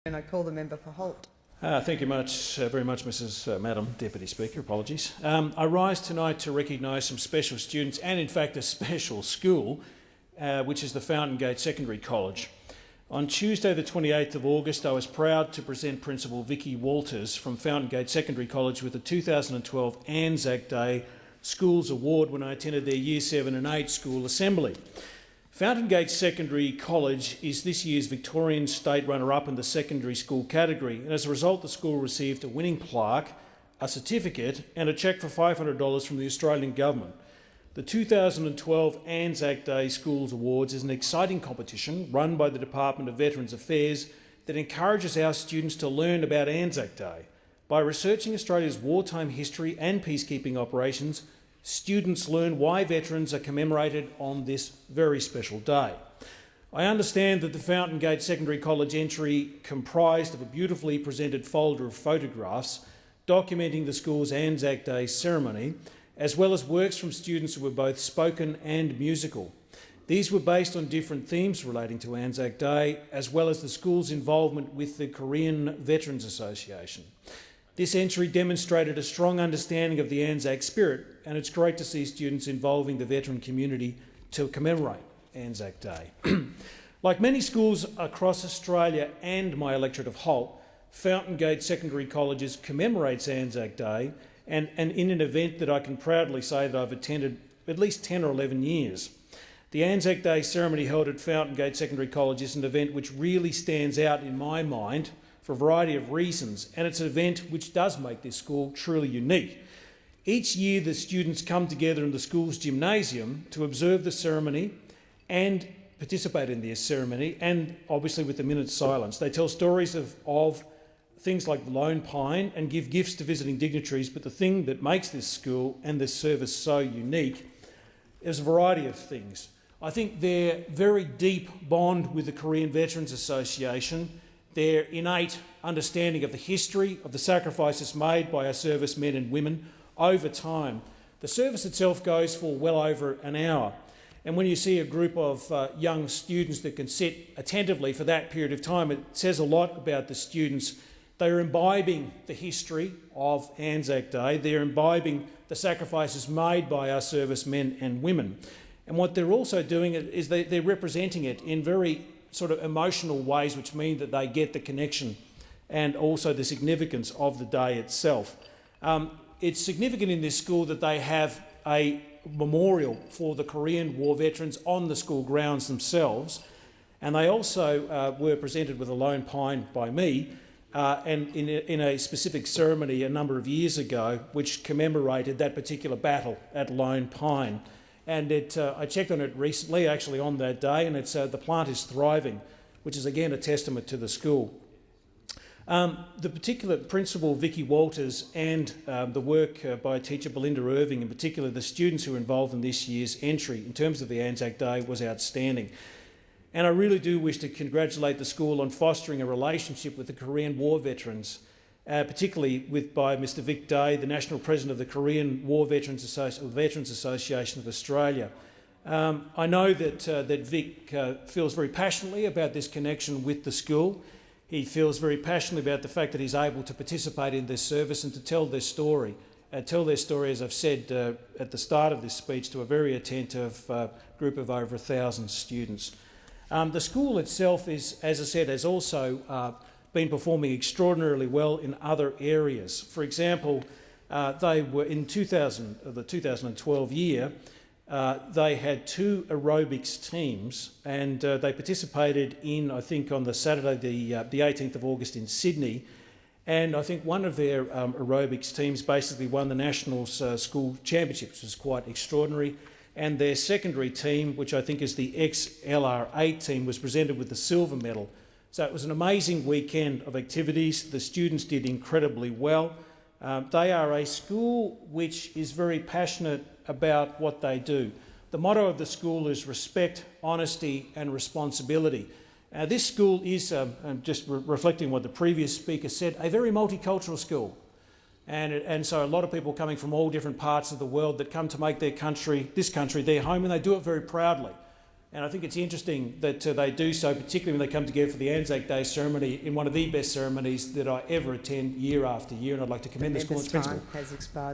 And I call the member for Holt. Thank you very much, Madam Deputy Speaker. Apologies. I rise tonight to recognise some special students and, in fact, a special school, which is the Fountain Gate Secondary College. On Tuesday, the 28th of August, I was proud to present Principal Vicky Walters from Fountain Gate Secondary College with the 2012 Anzac Day Schools Award when I attended their Year 7 and 8 school assembly. Fountain Gate Secondary College is this year's Victorian state runner-up in the secondary school category, and as a result the school received a winning plaque, a certificate and a cheque for $500 from the Australian Government. The 2012 Anzac Day Schools Awards is an exciting competition run by the Department of Veterans Affairs that encourages our students to learn about Anzac Day. By researching Australia's wartime history and peacekeeping operations, students learn why veterans are commemorated on this very special day. I understand that the Fountain Gate Secondary College entry comprised of a beautifully presented folder of photographs documenting the school's Anzac Day ceremony, as well as works from students who were both spoken and musical. These were based on different themes relating to Anzac Day, as well as the school's involvement with the Korean Veterans Association. This entry demonstrated a strong understanding of the Anzac spirit, and it's great to see students involving the veteran community to commemorate Anzac Day. Like many schools across Australia and my electorate of Holt, Fountain Gate Secondary Colleges commemorates Anzac Day and in an event that I can proudly say that I've attended at least 10 or 11 years. The Anzac Day ceremony held at Fountain Gate Secondary College is an event which really stands out in my mind for a variety of reasons, and it's an event which does make this school truly unique. Each year the students come together in the school's gymnasium to observe the ceremony and participate in the ceremony, and obviously with a minute's silence. They tell stories of things like the Lone Pine and give gifts to visiting dignitaries, but the thing that makes this school and this service so unique is a variety of things. I think their very deep bond with the Korean Veterans Association, their innate understanding of the history of the sacrifices made by our servicemen and women over time. The service itself goes for well over an hour, and when you see a group of young students that can sit attentively for that period of time, it says a lot about the students. They are imbibing the history of Anzac Day, they're imbibing the sacrifices made by our servicemen and women, and what they're also doing is they're representing it in very sort of emotional ways, which mean that they get the connection and also the significance of the day itself. It's significant in this school that they have a memorial for the Korean War veterans on the school grounds themselves, and they also were presented with a Lone Pine by me and in a specific ceremony a number of years ago which commemorated that particular battle at Lone Pine. And I checked on it recently, actually on that day, and the plant is thriving, which is again a testament to the school. The particular Principal Vicky Walters and the work by teacher Belinda Irving, in particular the students who were involved in this year's entry in terms of the Anzac Day, was outstanding. And I really do wish to congratulate the school on fostering a relationship with the Korean War veterans, particularly by Mr Vic Day, the National President of the Korean War Veterans Association of Australia. I know that Vic feels very passionately about this connection with the school. He feels very passionately about the fact that he's able to participate in this service and to tell their story. As I've said at the start of this speech, to a very attentive group of over 1,000 students. The school itself is, as I said, has also been performing extraordinarily well in other areas. For example, they were in the 2012 year, they had 2 aerobics teams, and they participated in, I think, on the Saturday, the 18th of August in Sydney, and I think one of their aerobics teams basically won the National School Championship, which was quite extraordinary, and their secondary team, which I think is the XLR8 team, was presented with the silver medal. So it was an amazing weekend of activities. The students did incredibly well. They are a school which is very passionate about what they do. The motto of the school is respect, honesty and responsibility. This school is, just reflecting what the previous speaker said, a very multicultural school. And so a lot of people coming from all different parts of the world that come to make this country their home, and they do it very proudly. And I think it's interesting that they do so, particularly when they come together for the Anzac Day ceremony, in one of the best ceremonies that I ever attend year after year, and I'd like to commend the school and its principal. Has expired.